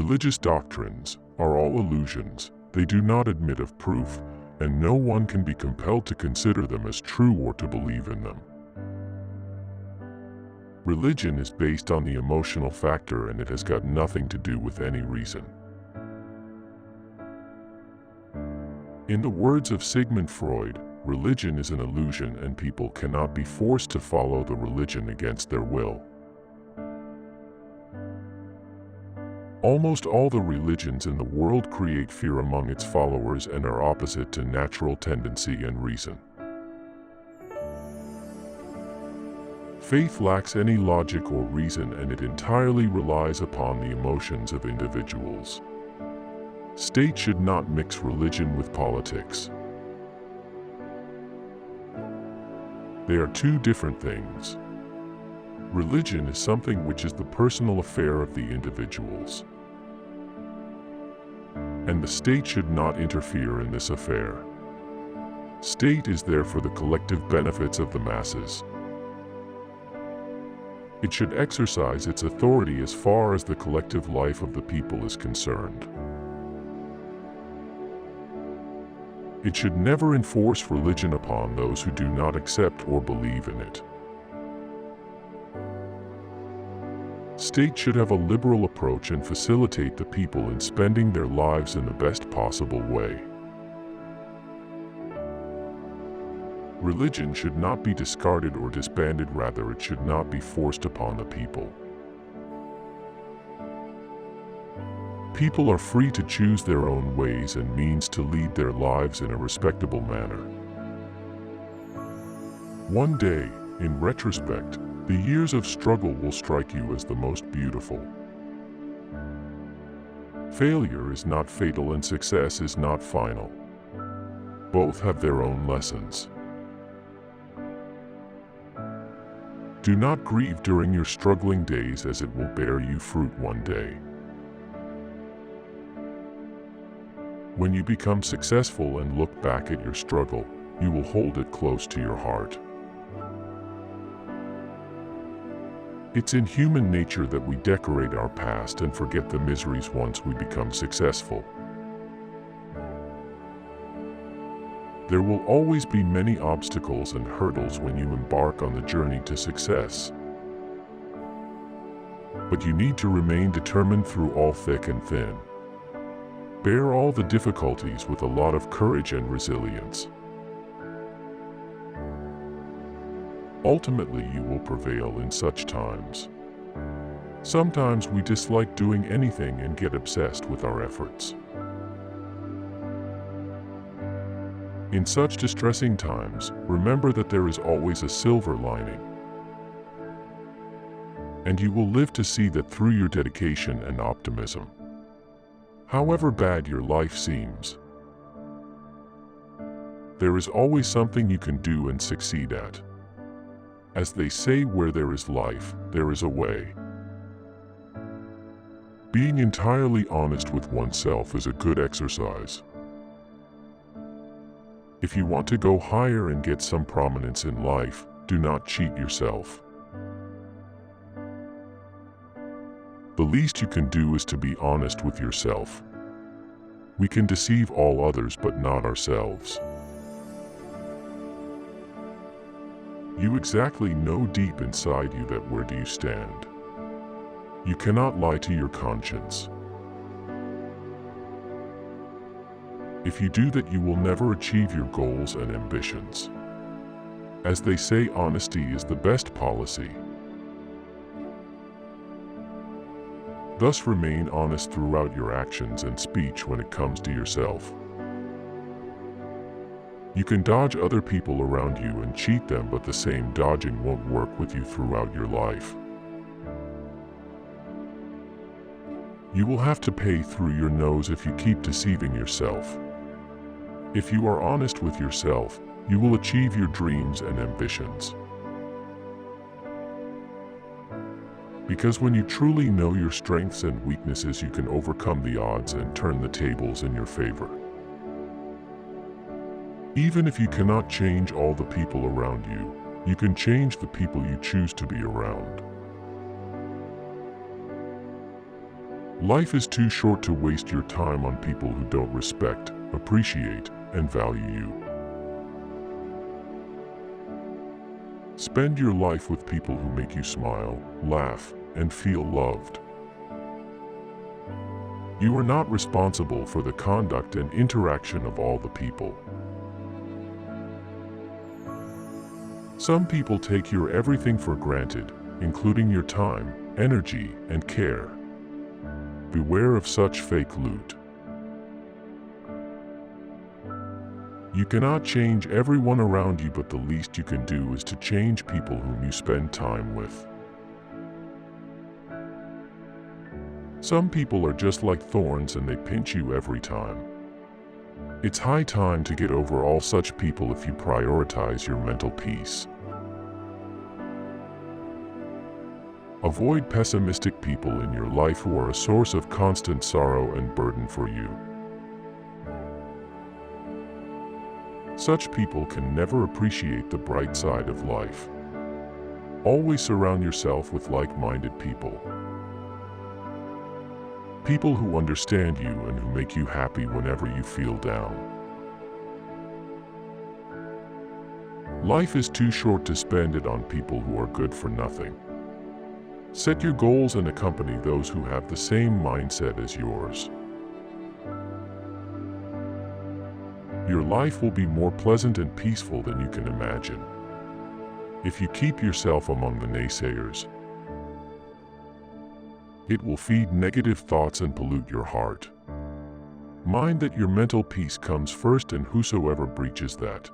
Religious doctrines are all illusions. They do not admit of proof, and no one can be compelled to consider them as true or to believe in them. Religion is based on the emotional factor, and it has got nothing to do with any reason. In the words of Sigmund Freud, religion is an illusion and people cannot be forced to follow the religion against their will. Almost all the religions in the world create fear among its followers and are opposite to natural tendency and reason. Faith lacks any logic or reason, and it entirely relies upon the emotions of individuals. State should not mix religion with politics. They are two different things. Religion is something which is the personal affair of the individuals, and the state should not interfere in this affair. State is there for the collective benefits of the masses. It should exercise its authority as far as the collective life of the people is concerned. It should never enforce religion upon those who do not accept or believe in it. State should have a liberal approach and facilitate the people in spending their lives in the best possible way. Religion should not be discarded or disbanded, rather it should not be forced upon the people. People are free to choose their own ways and means to lead their lives in a respectable manner. One day, in retrospect, the years of struggle will strike you as the most beautiful. Failure is not fatal and success is not final. Both have their own lessons. Do not grieve during your struggling days, as it will bear you fruit one day. When you become successful and look back at your struggle, you will hold it close to your heart. It's in human nature that we decorate our past and forget the miseries once we become successful. There will always be many obstacles and hurdles when you embark on the journey to success. But you need to remain determined through all thick and thin. Bear all the difficulties with a lot of courage and resilience. Ultimately, you will prevail in such times. Sometimes we dislike doing anything and get obsessed with our efforts. In such distressing times, remember that there is always a silver lining. And you will live to see that through your dedication and optimism. However bad your life seems, there is always something you can do and succeed at. As they say, where there is life, there is a way. Being entirely honest with oneself is a good exercise. If you want to go higher and get some prominence in life, do not cheat yourself. The least you can do is to be honest with yourself. We can deceive all others but not ourselves. You exactly know deep inside you that where do you stand. You cannot lie to your conscience. If you do that, you will never achieve your goals and ambitions. As they say, honesty is the best policy. Thus remain honest throughout your actions and speech when it comes to yourself. You can dodge other people around you and cheat them, but the same dodging won't work with you throughout your life. You will have to pay through your nose if you keep deceiving yourself. If you are honest with yourself, you will achieve your dreams and ambitions. Because when you truly know your strengths and weaknesses, you can overcome the odds and turn the tables in your favor. Even if you cannot change all the people around you, you can change the people you choose to be around. Life is too short to waste your time on people who don't respect, appreciate, and value you. Spend your life with people who make you smile, laugh, and feel loved. You are not responsible for the conduct and interaction of all the people. Some people take your everything for granted, including your time, energy, and care. Beware of such fake loot. You cannot change everyone around you, but the least you can do is to change people whom you spend time with. Some people are just like thorns and they pinch you every time. It's high time to get over all such people if you prioritize your mental peace. Avoid pessimistic people in your life who are a source of constant sorrow and burden for you. Such people can never appreciate the bright side of life. Always surround yourself with like-minded people. People who understand you and who make you happy whenever you feel down. Life is too short to spend it on people who are good for nothing. Set your goals and accompany those who have the same mindset as yours. Your life will be more pleasant and peaceful than you can imagine if you keep yourself among the naysayers. It will feed negative thoughts and pollute your heart. Mind that your mental peace comes first, and whosoever breaches that.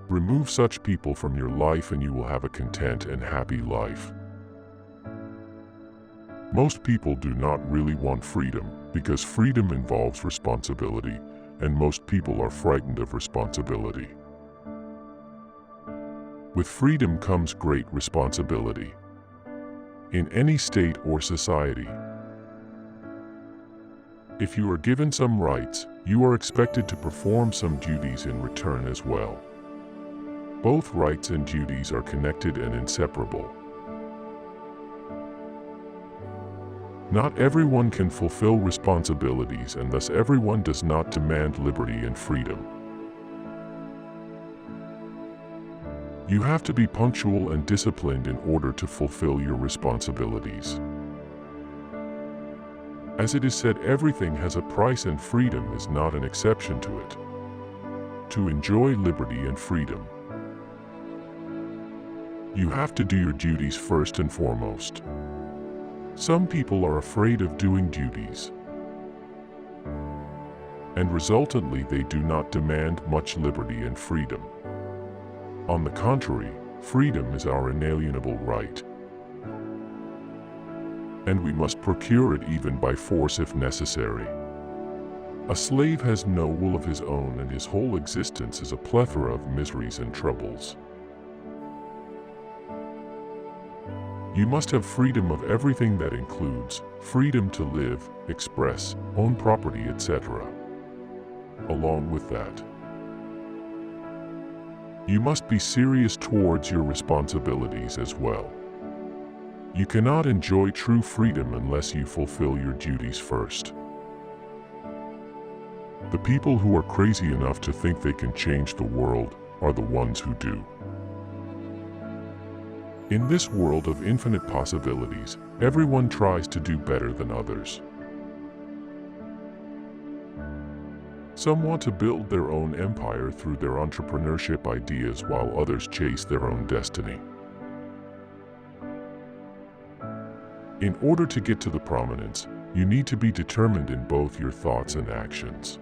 Remove such people from your life and you will have a content and happy life. Most people do not really want freedom, because freedom involves responsibility, and most people are frightened of responsibility. With freedom comes great responsibility. In any state or society, if you are given some rights, you are expected to perform some duties in return as well. Both rights and duties are connected and inseparable. Not everyone can fulfill responsibilities, and thus everyone does not demand liberty and freedom. You have to be punctual and disciplined in order to fulfill your responsibilities. As it is said, everything has a price, and freedom is not an exception to it. To enjoy liberty and freedom, you have to do your duties first and foremost. Some people are afraid of doing duties, and resultantly they do not demand much liberty and freedom. On the contrary, freedom is our inalienable right, and we must procure it even by force if necessary. A slave has no will of his own, and his whole existence is a plethora of miseries and troubles. You must have freedom of everything. That includes freedom to live, express, own property, etc. Along with that, you must be serious towards your responsibilities as well. You cannot enjoy true freedom unless you fulfill your duties first. The people who are crazy enough to think they can change the world are the ones who do. In this world of infinite possibilities, everyone tries to do better than others. Some want to build their own empire through their entrepreneurship ideas, while others chase their own destiny. In order to get to the prominence, you need to be determined in both your thoughts and actions.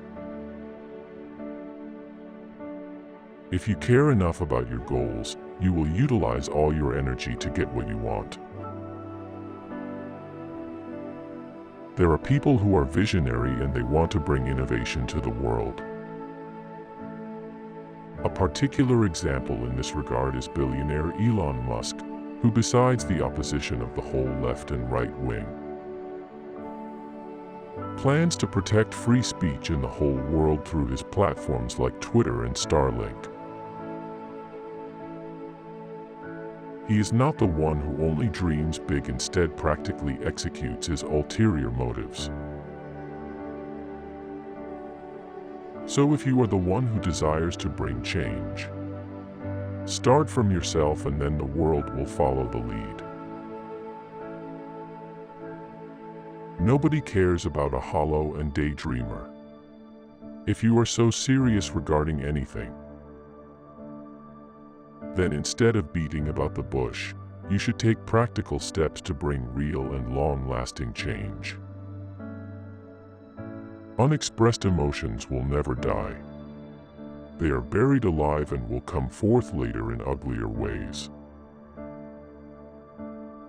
If you care enough about your goals, you will utilize all your energy to get what you want. There are people who are visionary and they want to bring innovation to the world. A particular example in this regard is billionaire Elon Musk, who, besides the opposition of the whole left and right wing, plans to protect free speech in the whole world through his platforms like Twitter and Starlink. He is not the one who only dreams big, instead practically executes his ulterior motives. So if you are the one who desires to bring change, start from yourself and then the world will follow the lead. Nobody cares about a hollow and daydreamer. If you are so serious regarding anything, then instead of beating about the bush, you should take practical steps to bring real and long-lasting change. Unexpressed emotions will never die. They are buried alive and will come forth later in uglier ways.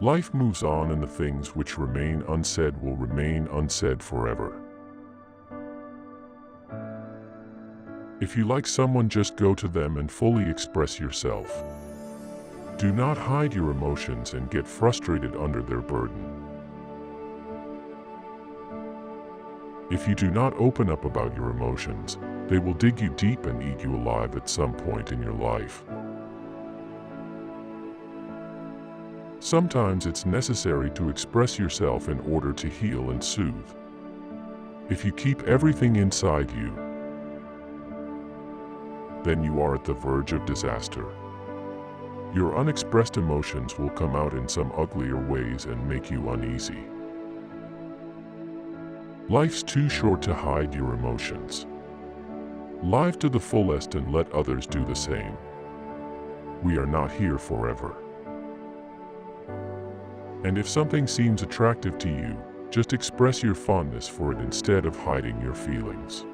Life moves on, and the things which remain unsaid will remain unsaid forever. If you like someone, just go to them and fully express yourself. Do not hide your emotions and get frustrated under their burden. If you do not open up about your emotions, they will dig you deep and eat you alive at some point in your life. Sometimes it's necessary to express yourself in order to heal and soothe. If you keep everything inside you, then you are at the verge of disaster. Your unexpressed emotions will come out in some uglier ways and make you uneasy. Life's too short to hide your emotions. Live to the fullest and let others do the same. We are not here forever. And if something seems attractive to you, just express your fondness for it instead of hiding your feelings.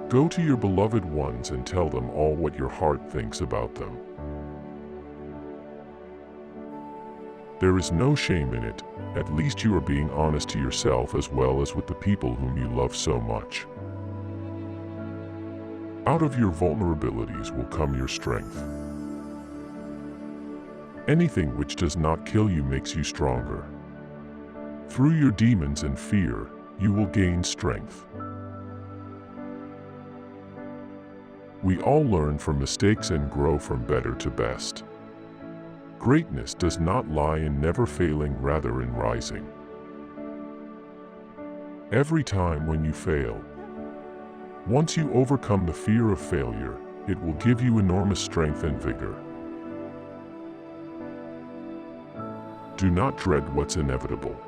Go to your beloved ones and tell them all what your heart thinks about them. There is no shame in it. At least you are being honest to yourself as well as with the people whom you love so much. Out of your vulnerabilities will come your strength. Anything which does not kill you makes you stronger. Through your demons and fear, you will gain strength. We all learn from mistakes and grow from better to best. Greatness does not lie in never failing, rather in rising. Every time when you fail, once you overcome the fear of failure, it will give you enormous strength and vigor. Do not dread what's inevitable.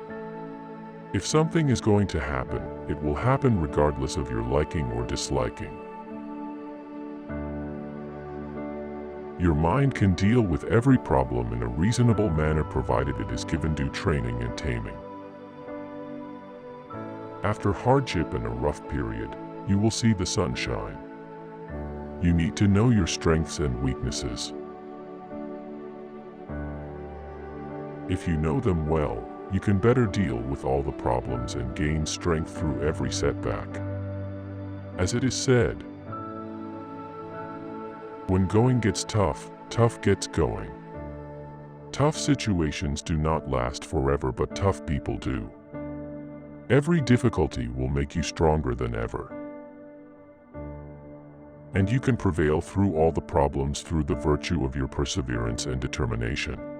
If something is going to happen, it will happen regardless of your liking or disliking. Your mind can deal with every problem in a reasonable manner provided it is given due training and taming. After hardship and a rough period, you will see the sunshine. You need to know your strengths and weaknesses. If you know them well, you can better deal with all the problems and gain strength through every setback. As it is said, when going gets tough, tough gets going. Tough situations do not last forever, but tough people do. Every difficulty will make you stronger than ever. And you can prevail through all the problems through the virtue of your perseverance and determination.